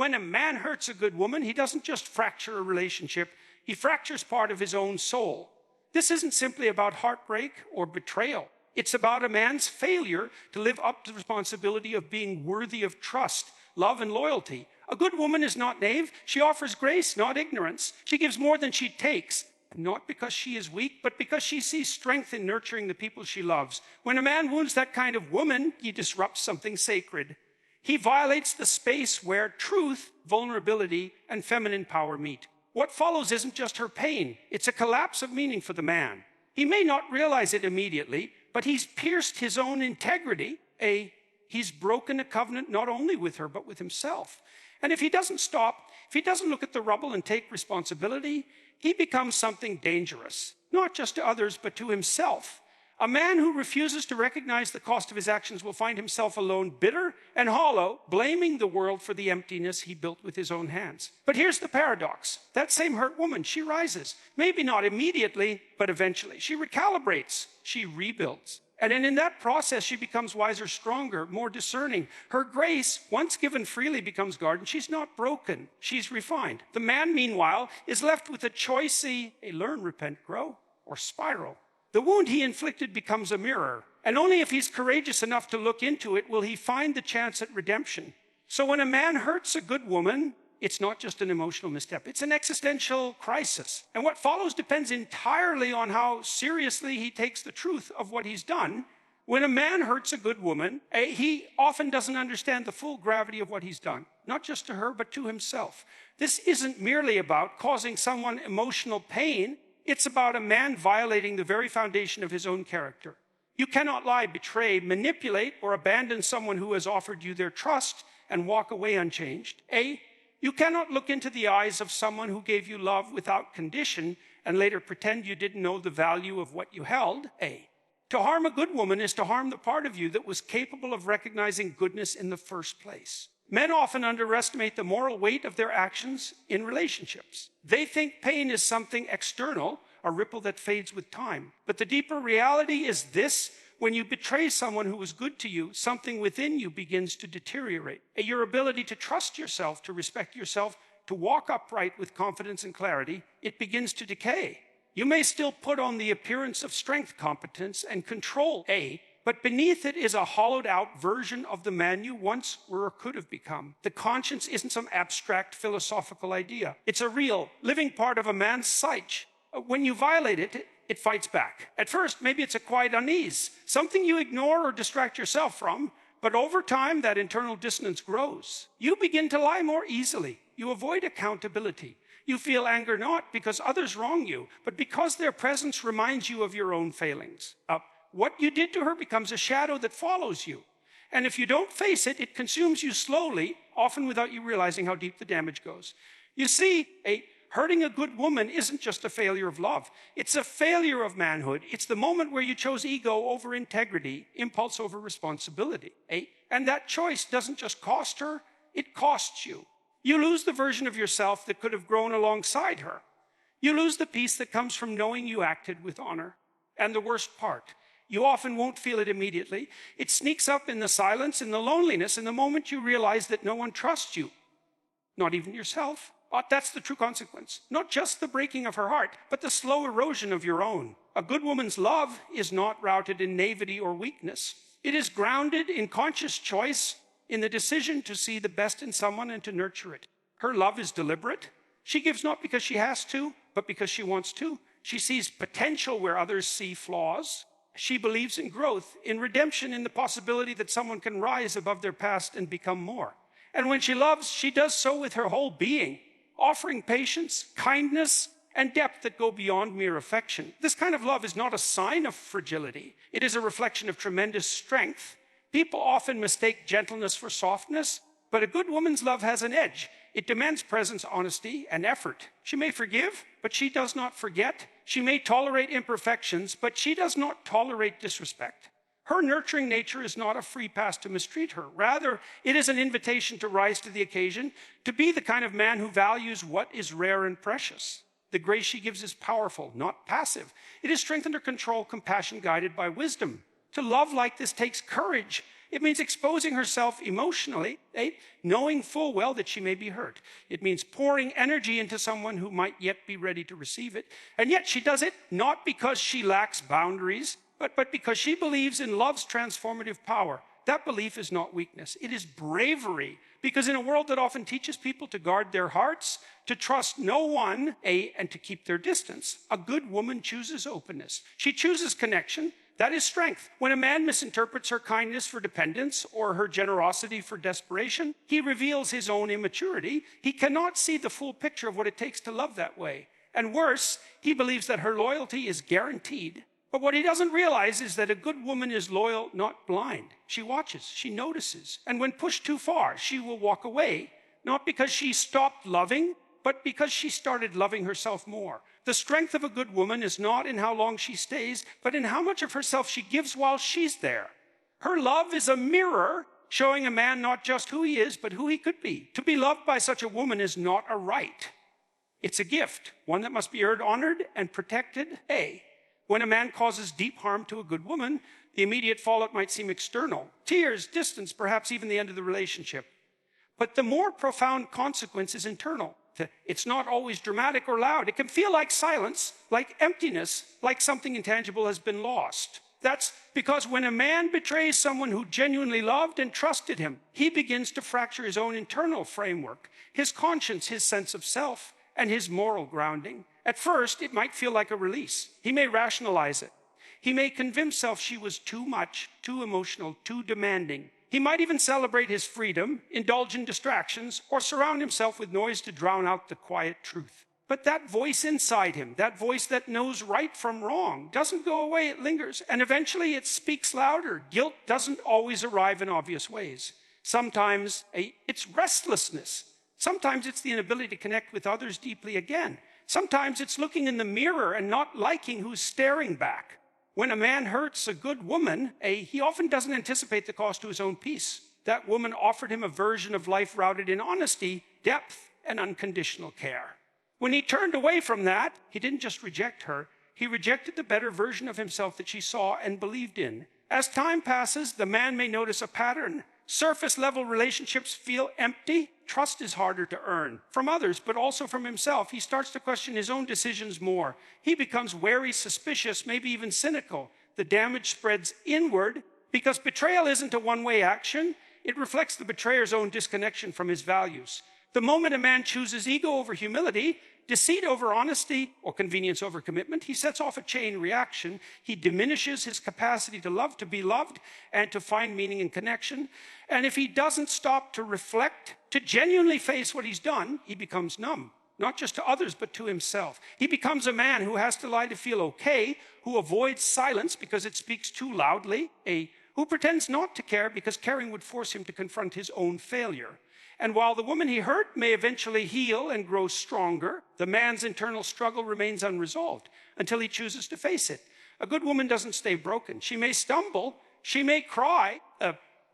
When a man hurts a good woman, he doesn't just fracture a relationship, he fractures part of his own soul. This isn't simply about heartbreak or betrayal. It's about a man's failure to live up to the responsibility of being worthy of trust, love, and loyalty. A good woman is not naive. She offers grace, not ignorance. She gives more than she takes, not because she is weak, but because she sees strength in nurturing the people she loves. When a man wounds that kind of woman, he disrupts something sacred. He violates the space where truth, vulnerability, and feminine power meet. What follows isn't just her pain. It's a collapse of meaning for the man. He may not realize it immediately, but he's pierced his own integrity. He's broken a covenant not only with her, but with himself. And if he doesn't stop, if he doesn't look at the rubble and take responsibility, he becomes something dangerous, not just to others, but to himself. A man who refuses to recognize the cost of his actions will find himself alone, bitter and hollow, blaming the world for the emptiness he built with his own hands. But here's the paradox. That same hurt woman, she rises. Maybe not immediately, but eventually. She recalibrates. She rebuilds. And then in that process, she becomes wiser, stronger, more discerning. Her grace, once given freely, becomes guarded. She's not broken. She's refined. The man, meanwhile, is left with a choice: learn, repent, grow, or spiral. The wound he inflicted becomes a mirror, and only if he's courageous enough to look into it will he find the chance at redemption. So when a man hurts a good woman, it's not just an emotional misstep, it's an existential crisis. And what follows depends entirely on how seriously he takes the truth of what he's done. When a man hurts a good woman, he often doesn't understand the full gravity of what he's done, not just to her, but to himself. This isn't merely about causing someone emotional pain. It's about a man violating the very foundation of his own character. You cannot lie, betray, manipulate, or abandon someone who has offered you their trust and walk away unchanged. You cannot look into the eyes of someone who gave you love without condition and later pretend you didn't know the value of what you held. To harm a good woman is to harm the part of you that was capable of recognizing goodness in the first place. Men often underestimate the moral weight of their actions in relationships. They think pain is something external, a ripple that fades with time. But the deeper reality is this: when you betray someone who was good to you, something within you begins to deteriorate. Your ability to trust yourself, to respect yourself, to walk upright with confidence and clarity, it begins to decay. You may still put on the appearance of strength, competence, and control, but beneath it is a hollowed-out version of the man you once were or could have become. The conscience isn't some abstract philosophical idea. It's a real, living part of a man's psyche. When you violate it, it fights back. At first, maybe it's a quiet unease, something you ignore or distract yourself from, but over time, that internal dissonance grows. You begin to lie more easily. You avoid accountability. You feel anger not because others wrong you, but because their presence reminds you of your own failings. What you did to her becomes a shadow that follows you. And if you don't face it, it consumes you slowly, often without you realizing how deep the damage goes. You see, hurting a good woman isn't just a failure of love. It's a failure of manhood. It's the moment where you chose ego over integrity, impulse over responsibility. And that choice doesn't just cost her, it costs you. You lose the version of yourself that could have grown alongside her. You lose the peace that comes from knowing you acted with honor. And the worst part, you often won't feel it immediately. It sneaks up in the silence, in the loneliness, in the moment you realize that no one trusts you, not even yourself. But that's the true consequence. Not just the breaking of her heart, but the slow erosion of your own. A good woman's love is not rooted in naivety or weakness. It is grounded in conscious choice, in the decision to see the best in someone and to nurture it. Her love is deliberate. She gives not because she has to, but because she wants to. She sees potential where others see flaws. She believes in growth, in redemption, in the possibility that someone can rise above their past and become more. And when she loves, she does so with her whole being, offering patience, kindness, and depth that go beyond mere affection. This kind of love is not a sign of fragility. It is a reflection of tremendous strength. People often mistake gentleness for softness, but a good woman's love has an edge. It demands presence, honesty, and effort. She may forgive, but she does not forget. She may tolerate imperfections, but she does not tolerate disrespect. Her nurturing nature is not a free pass to mistreat her. Rather, it is an invitation to rise to the occasion, to be the kind of man who values what is rare and precious. The grace she gives is powerful, not passive. It is strength under control, compassion guided by wisdom. To love like this takes courage. It means exposing herself emotionally, knowing full well that she may be hurt. It means pouring energy into someone who might yet be ready to receive it. And yet she does it not because she lacks boundaries, but because she believes in love's transformative power. That belief is not weakness. It is bravery. Because in a world that often teaches people to guard their hearts, to trust no one, and to keep their distance, a good woman chooses openness. She chooses connection. That is strength. When a man misinterprets her kindness for dependence or her generosity for desperation, he reveals his own immaturity. He cannot see the full picture of what it takes to love that way. And worse, he believes that her loyalty is guaranteed. But what he doesn't realize is that a good woman is loyal, not blind. She watches, she notices, and when pushed too far, she will walk away, not because she stopped loving, but because she started loving herself more. The strength of a good woman is not in how long she stays, but in how much of herself she gives while she's there. Her love is a mirror showing a man not just who he is, but who he could be. To be loved by such a woman is not a right. It's a gift, one that must be honored and protected. When a man causes deep harm to a good woman, the immediate fallout might seem external. Tears, distance, perhaps even the end of the relationship. But the more profound consequence is internal. It's not always dramatic or loud. It can feel like silence, like emptiness, like something intangible has been lost. That's because when a man betrays someone who genuinely loved and trusted him, he begins to fracture his own internal framework, his conscience, his sense of self, and his moral grounding. At first, it might feel like a release. He may rationalize it. He may convince himself she was too much, too emotional, too demanding. He might even celebrate his freedom, indulge in distractions, or surround himself with noise to drown out the quiet truth. But that voice inside him, that voice that knows right from wrong, doesn't go away, it lingers, and eventually it speaks louder. Guilt doesn't always arrive in obvious ways. Sometimes it's restlessness. Sometimes it's the inability to connect with others deeply again. Sometimes it's looking in the mirror and not liking who's staring back. When a man hurts a good woman, he often doesn't anticipate the cost to his own peace. That woman offered him a version of life rooted in honesty, depth, and unconditional care. When he turned away from that, he didn't just reject her, he rejected the better version of himself that she saw and believed in. As time passes, the man may notice a pattern. Surface-level relationships feel empty. Trust is harder to earn from others, but also from himself. He starts to question his own decisions more. He becomes wary, suspicious, maybe even cynical. The damage spreads inward because betrayal isn't a one-way action. It reflects the betrayer's own disconnection from his values. The moment a man chooses ego over humility, deceit over honesty, or convenience over commitment, he sets off a chain reaction. He diminishes his capacity to love, to be loved, and to find meaning in connection. And if he doesn't stop to reflect, to genuinely face what he's done, he becomes numb, not just to others, but to himself. He becomes a man who has to lie to feel okay, who avoids silence because it speaks too loudly, who pretends not to care because caring would force him to confront his own failure. And while the woman he hurt may eventually heal and grow stronger, the man's internal struggle remains unresolved until he chooses to face it. A good woman doesn't stay broken. She may stumble, she may cry,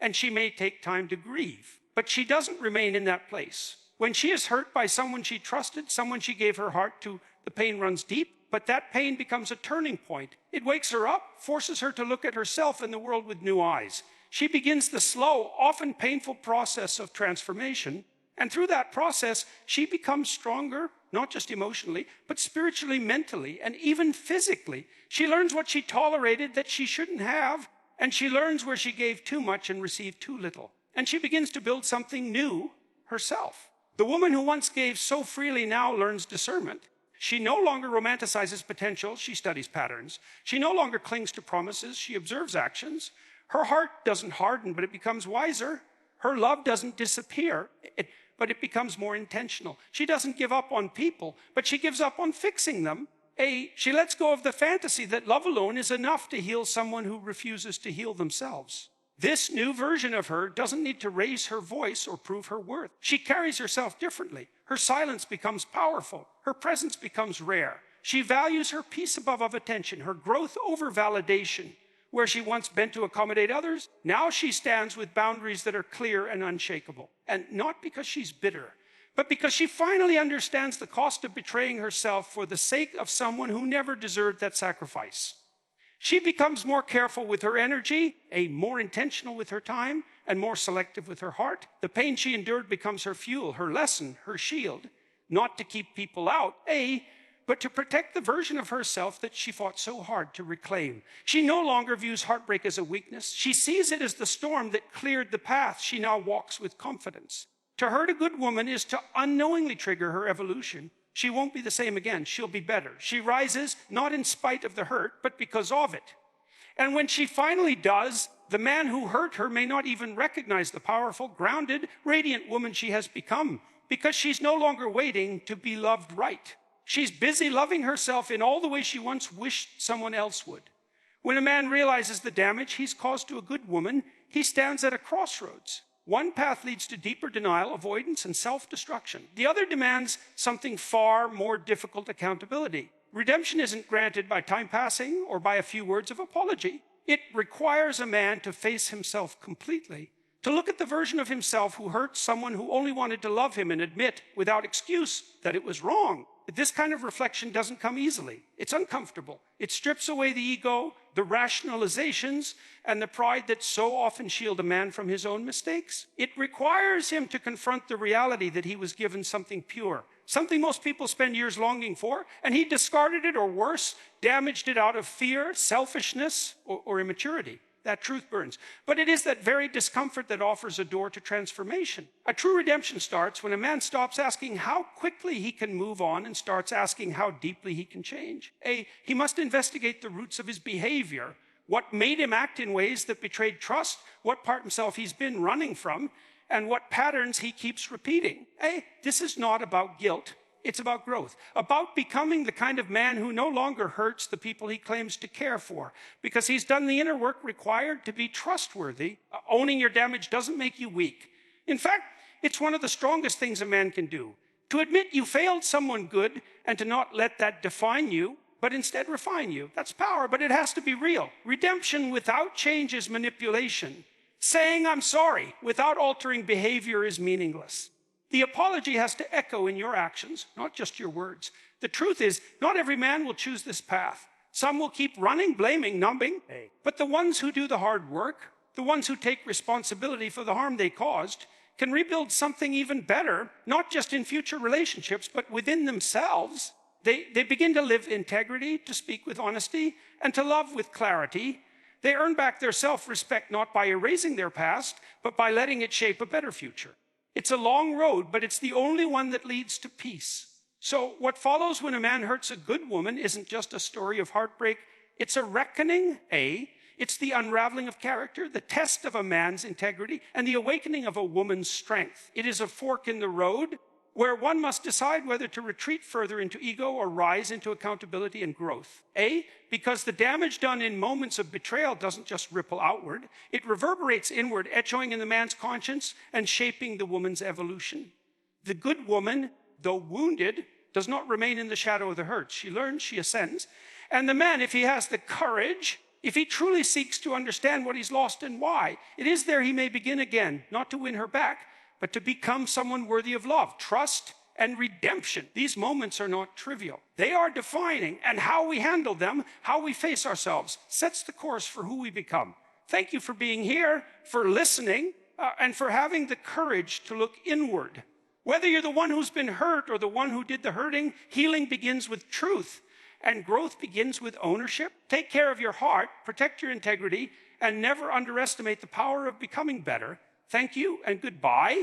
and she may take time to grieve, but she doesn't remain in that place. When she is hurt by someone she trusted, someone she gave her heart to, the pain runs deep, but that pain becomes a turning point. It wakes her up, forces her to look at herself and the world with new eyes. She begins the slow, often painful process of transformation. And through that process, she becomes stronger, not just emotionally, but spiritually, mentally, and even physically. She learns what she tolerated that she shouldn't have, and she learns where she gave too much and received too little. And she begins to build something new herself. The woman who once gave so freely now learns discernment. She no longer romanticizes potential, she studies patterns. She no longer clings to promises, she observes actions. Her heart doesn't harden, but it becomes wiser. Her love doesn't disappear, but it becomes more intentional. She doesn't give up on people, but she gives up on fixing them. She lets go of the fantasy that love alone is enough to heal someone who refuses to heal themselves. This new version of her doesn't need to raise her voice or prove her worth. She carries herself differently. Her silence becomes powerful. Her presence becomes rare. She values her peace above attention, her growth over validation. Where she once bent to accommodate others, now she stands with boundaries that are clear and unshakable. And not because she's bitter, but because she finally understands the cost of betraying herself for the sake of someone who never deserved that sacrifice. She becomes more careful with her energy, more intentional with her time, and more selective with her heart. The pain she endured becomes her fuel, her lesson, her shield, not to keep people out, but to protect the version of herself that she fought so hard to reclaim. She no longer views heartbreak as a weakness. She sees it as the storm that cleared the path. She now walks with confidence. To hurt a good woman is to unknowingly trigger her evolution. She won't be the same again. She'll be better. She rises not in spite of the hurt, but because of it. And when she finally does, the man who hurt her may not even recognize the powerful, grounded, radiant woman she has become, because she's no longer waiting to be loved right. She's busy loving herself in all the ways she once wished someone else would. When a man realizes the damage he's caused to a good woman, he stands at a crossroads. One path leads to deeper denial, avoidance, and self-destruction. The other demands something far more difficult: accountability. Redemption isn't granted by time passing or by a few words of apology. It requires a man to face himself completely, to look at the version of himself who hurt someone who only wanted to love him and admit without excuse that it was wrong. But this kind of reflection doesn't come easily. It's uncomfortable. It strips away the ego, the rationalizations, and the pride that so often shield a man from his own mistakes. It requires him to confront the reality that he was given something pure, something most people spend years longing for, and he discarded it, or worse, damaged it out of fear, selfishness, or immaturity. That truth burns. But it is that very discomfort that offers a door to transformation. A true redemption starts when a man stops asking how quickly he can move on and starts asking how deeply he can change. He must investigate the roots of his behavior, what made him act in ways that betrayed trust, what part of himself he's been running from, and what patterns he keeps repeating. This is not about guilt. It's about growth, about becoming the kind of man who no longer hurts the people he claims to care for, because he's done the inner work required to be trustworthy. Owning your damage doesn't make you weak. In fact, it's one of the strongest things a man can do. To admit you failed someone good and to not let that define you, but instead refine you. That's power, but it has to be real. Redemption without change is manipulation. Saying I'm sorry without altering behavior is meaningless. The apology has to echo in your actions, not just your words. The truth is, not every man will choose this path. Some will keep running, blaming, numbing. But the ones who do the hard work, the ones who take responsibility for the harm they caused, can rebuild something even better, not just in future relationships, but within themselves. They begin to live integrity, to speak with honesty, and to love with clarity. They earn back their self-respect not by erasing their past, but by letting it shape a better future. It's a long road, but it's the only one that leads to peace. So what follows when a man hurts a good woman isn't just a story of heartbreak. It's a reckoning, It's the unraveling of character, the test of a man's integrity, and the awakening of a woman's strength. It is a fork in the road where one must decide whether to retreat further into ego or rise into accountability and growth. Because the damage done in moments of betrayal doesn't just ripple outward, it reverberates inward, echoing in the man's conscience and shaping the woman's evolution. The good woman, though wounded, does not remain in the shadow of the hurt. She learns, she ascends. And the man, if he has the courage, if he truly seeks to understand what he's lost and why, it is there he may begin again, not to win her back, but to become someone worthy of love, trust, and redemption. These moments are not trivial. They are defining, and how we handle them, how we face ourselves, sets the course for who we become. Thank you for being here, for listening, and for having the courage to look inward. Whether you're the one who's been hurt or the one who did the hurting, healing begins with truth, and growth begins with ownership. Take care of your heart, protect your integrity, and never underestimate the power of becoming better. Thank you and goodbye.